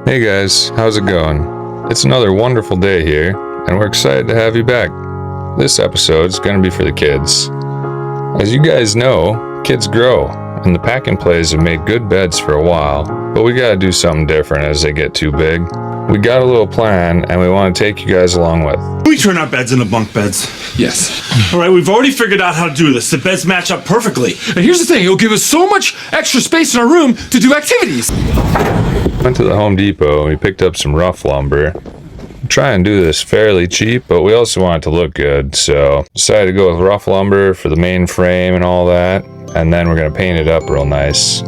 Hey guys, how's it going? It's another wonderful day here, and we're excited to have you back. This episode is going to be for the kids. As you guys know, kids grow, and the pack and plays have made good beds for a while, but we gotta do something different as they get too big. We got a little plan, and we want to take you guys along with. We turn our beds into bunk beds. Yes. All right, we've already figured out how to do this. The beds match up perfectly. And here's the thing, it'll give us so much extra space in our room to do activities. Went to the Home Depot and we picked up some rough lumber. Try and do this fairly cheap, but we also want it to look good, so decided to go with rough lumber for the main frame and all that, and then we're gonna paint it up real nice.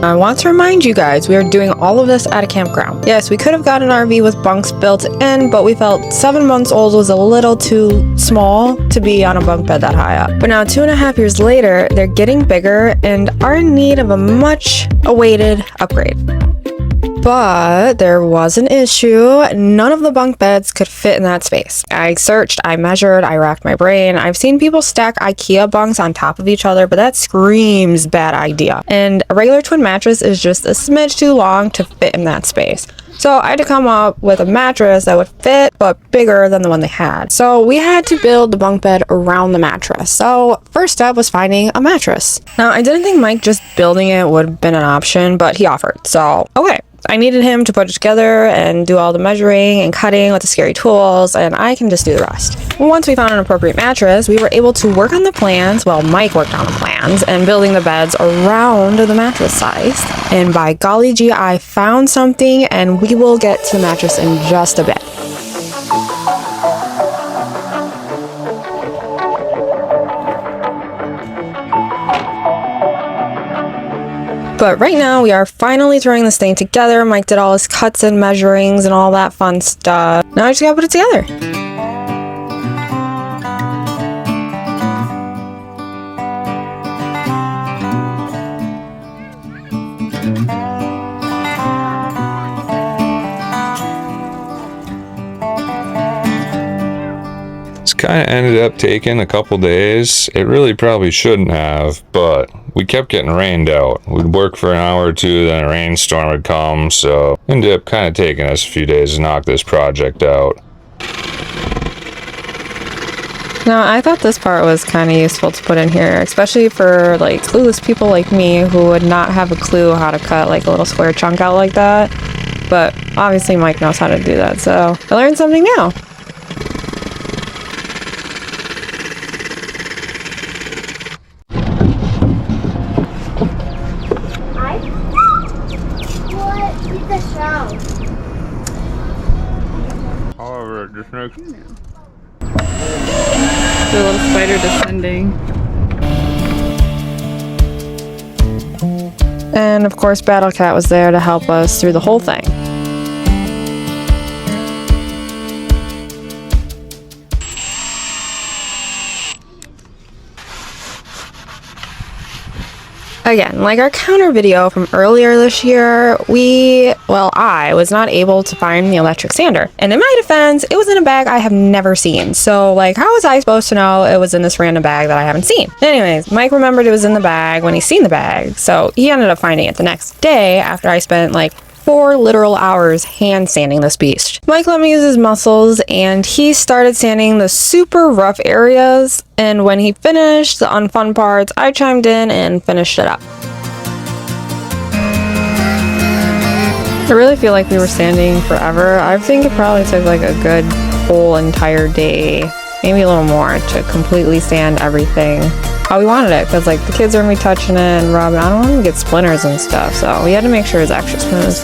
I want to remind you guys, we are doing all of this at a campground. Yes, we could have got an RV with bunks built in, but we felt 7 months old was a little too small to be on a bunk bed that high up. But now 2.5 years later, they're getting bigger and are in need of a much awaited upgrade. But there was an issue. None of the bunk beds could fit in that space. I searched, I measured, I racked my brain. I've seen people stack IKEA bunks on top of each other, but that screams bad idea. And a regular twin mattress is just a smidge too long to fit in that space. So I had to come up with a mattress that would fit, but bigger than the one they had. So we had to build the bunk bed around the mattress. So first step was finding a mattress. Now I didn't think Mike just building it would have been an option, but he offered. So okay. I needed him to put it together and do all the measuring and cutting with the scary tools, and I can just do the rest. Once we found an appropriate mattress, we were able to work on the plans, well, Mike worked on the plans, and building the beds around the mattress size. And by golly gee, I found something, and we will get to the mattress in just a bit. But right now, we are finally throwing this thing together. Mike did all his cuts and measurings and all that fun stuff. Now I just gotta put it together. Kind of ended up taking a couple days. It really probably shouldn't have, but we kept getting rained out. We'd work for an hour or two, then a rainstorm would come, so it ended up kind of taking us a few days to knock this project out. Now, I thought this part was kind of useful to put in here, especially for like clueless people like me who would not have a clue how to cut like a little square chunk out like that. But obviously Mike knows how to do that, so I learned something new. However, it just makes The little spider descending. And of course, Battle Cat was there to help us through the whole thing. Again, like our counter video from earlier this year, I was not able to find the electric sander. And in my defense, it was in a bag I have never seen. So like, how was I supposed to know it was in this random bag that I haven't seen? Anyways, Mike remembered it was in the bag when he seen the bag. So he ended up finding it the next day after I spent like 4 literal hours hand sanding this beast. Mike let me use his muscles and he started sanding the super rough areas, and when he finished the unfun parts, I chimed in and finished it up. I really feel like we were sanding forever. I think it probably took like a good whole entire day, maybe a little more, to completely sand everything how we wanted it, because like the kids are gonna be touching it and rubbing. I don't want them to get splinters and stuff, so we had to make sure it's extra smooth.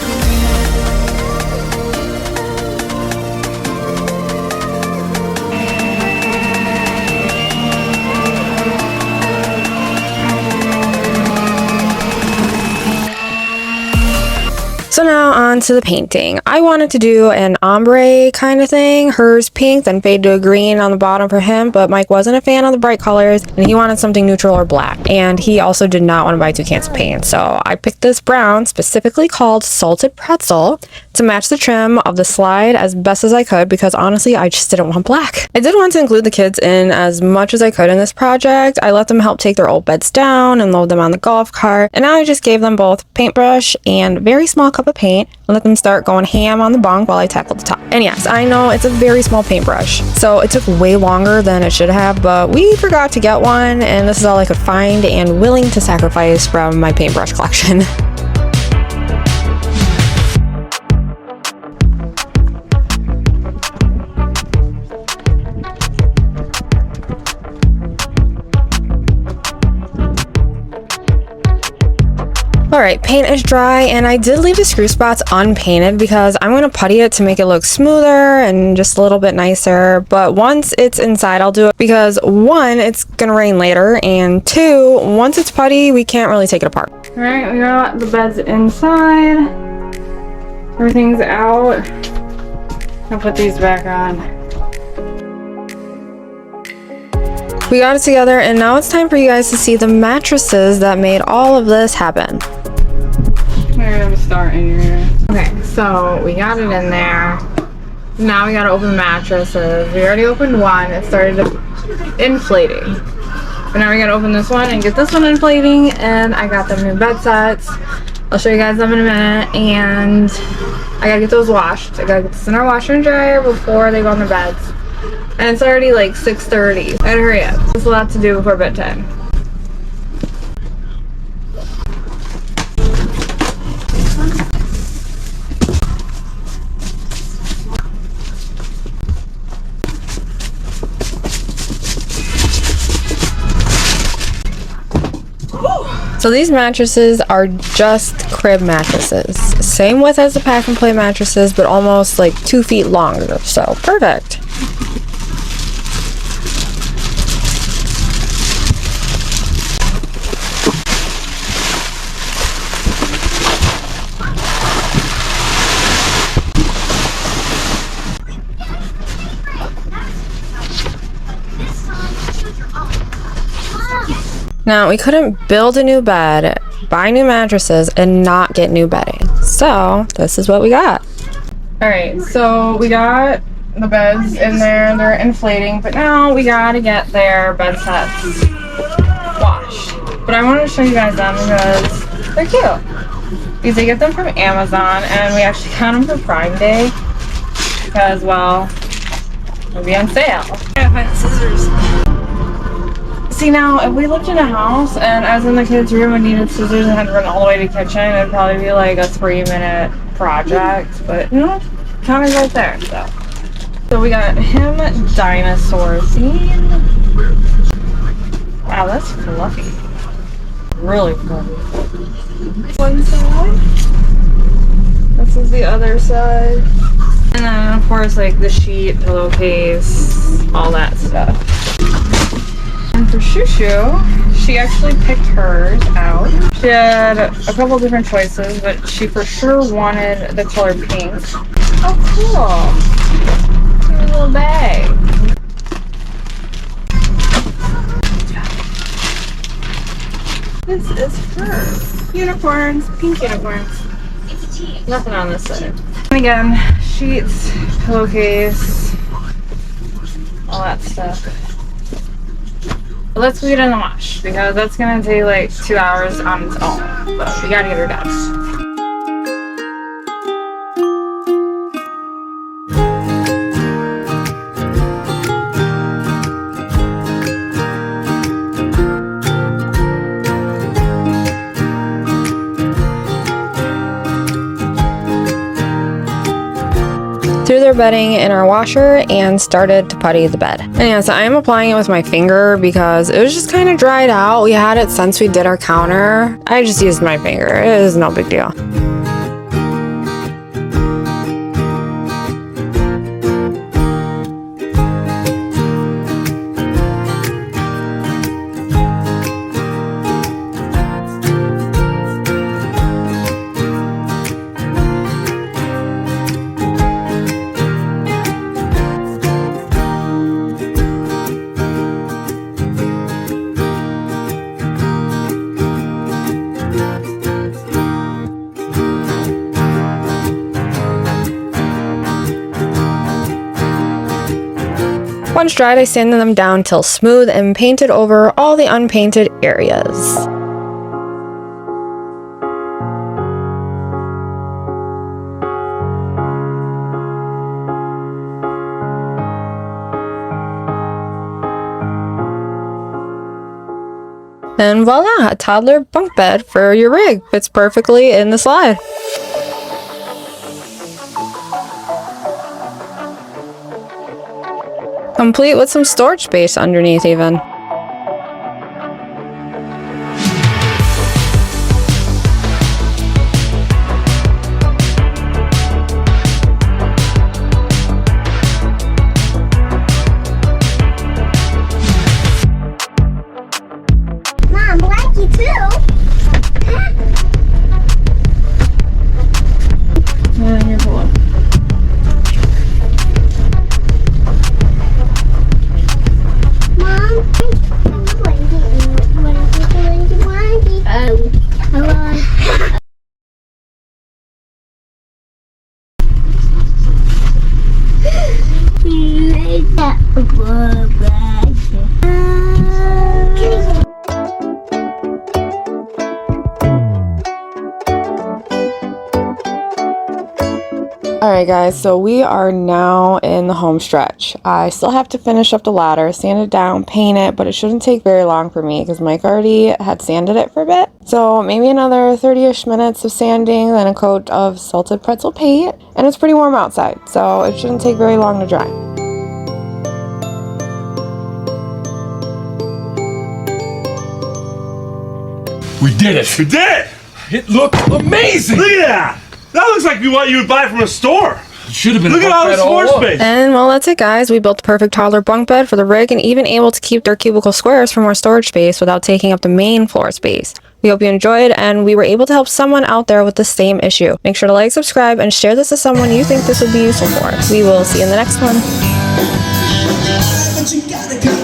So now on to the painting. I wanted to do an ombre kind of thing. Hers pink, then fade to a green on the bottom for him, but Mike wasn't a fan of the bright colors and he wanted something neutral or black. And he also did not want to buy 2 cans of paint. So I picked this brown, specifically called Salted Pretzel, to match the trim of the slide as best as I could because honestly, I just didn't want black. I did want to include the kids in as much as I could in this project. I let them help take their old beds down and load them on the golf cart. And now I just gave them both paintbrush and very small cup of paint and let them start going ham on the bunk while I tackled the top. And yes, I know it's a very small paintbrush, so it took way longer than it should have, but we forgot to get one and this is all I could find and willing to sacrifice from my paintbrush collection. Alright, paint is dry and I did leave the screw spots unpainted because I'm going to putty it to make it look smoother and just a little bit nicer. But once it's inside, I'll do it because 1, it's going to rain later, and 2, once it's putty, we can't really take it apart. Alright, we got the beds inside. Everything's out. I'll put these back on. We got it together and now it's time for you guys to see the mattresses that made all of this happen. We're gonna start in here. Okay, so we got it in there. Now we gotta open the mattresses. We already opened one. It started inflating. But now we gotta open this one and get this one inflating. And I got them new bed sets. I'll show you guys them in a minute. And I gotta get those washed. I gotta get this in our washer and dryer before they go on the beds. And it's already like 6:30. I gotta hurry up. There's a lot to do before bedtime. So these mattresses are just crib mattresses. Same width as the pack and play mattresses, but almost like 2 feet longer. So perfect. Now, we couldn't build a new bed, buy new mattresses, and not get new bedding. So, this is what we got. Alright, so we got the beds in there. They're inflating, but now we gotta get their bed sets washed. But I wanted to show you guys them because they're cute. Because I get them from Amazon, and we actually got them for Prime Day. Because, well, they'll be on sale. I gotta find the scissors. See, now, if we lived in a house and I was in the kids' room and needed scissors and had to run all the way to the kitchen, it'd probably be like a 3-minute project. But, you know, counter's right there, so. So we got him dinosaur theme. Wow, that's fluffy. Really fluffy. One side. This is the other side. And then, of course, like the sheet, pillowcase, all that stuff. And for Shushu, she actually picked hers out. She had a couple different choices, but she for sure wanted the color pink. Oh, cool. Here's a little bag. This is hers. Unicorns, pink unicorns. Nothing on this side. And again, sheets, pillowcase, all that stuff. Let's put it in the wash because that's gonna take like 2 hours on its own. But we gotta get her done. Threw their bedding in our washer and started to putty the bed. And yeah, so I am applying it with my finger because it was just kind of dried out. We had it since we did our counter. I just used my finger. It is no big deal. Once dried, I sanded them down till smooth and painted over all the unpainted areas. And voila, a toddler bunk bed for your rig. Fits perfectly in the slide. Complete with some storage space underneath even. Mom, blankie too. And your pillow. Mom, blankie. Oh, hello. Alright guys, so we are now in the home stretch. I still have to finish up the ladder, sand it down, paint it, but it shouldn't take very long for me because Mike already had sanded it for a bit. So maybe another 30-ish minutes of sanding, then a coat of salted pretzel paint, and it's pretty warm outside, so it shouldn't take very long to dry. We did it. We did it! It looked amazing. Look at that! That looks like what you would buy from a store. Should have been. Look a at all bunk this bed floor along. space. And well, that's it guys. We built the perfect toddler bunk bed for the rig and even able to keep their cubicle squares for more storage space without taking up the main floor space. We hope you enjoyed and we were able to help someone out there with the same issue. Make sure to like, subscribe, and share this with someone you think this would be useful for. We will see you in the next one. But you gotta come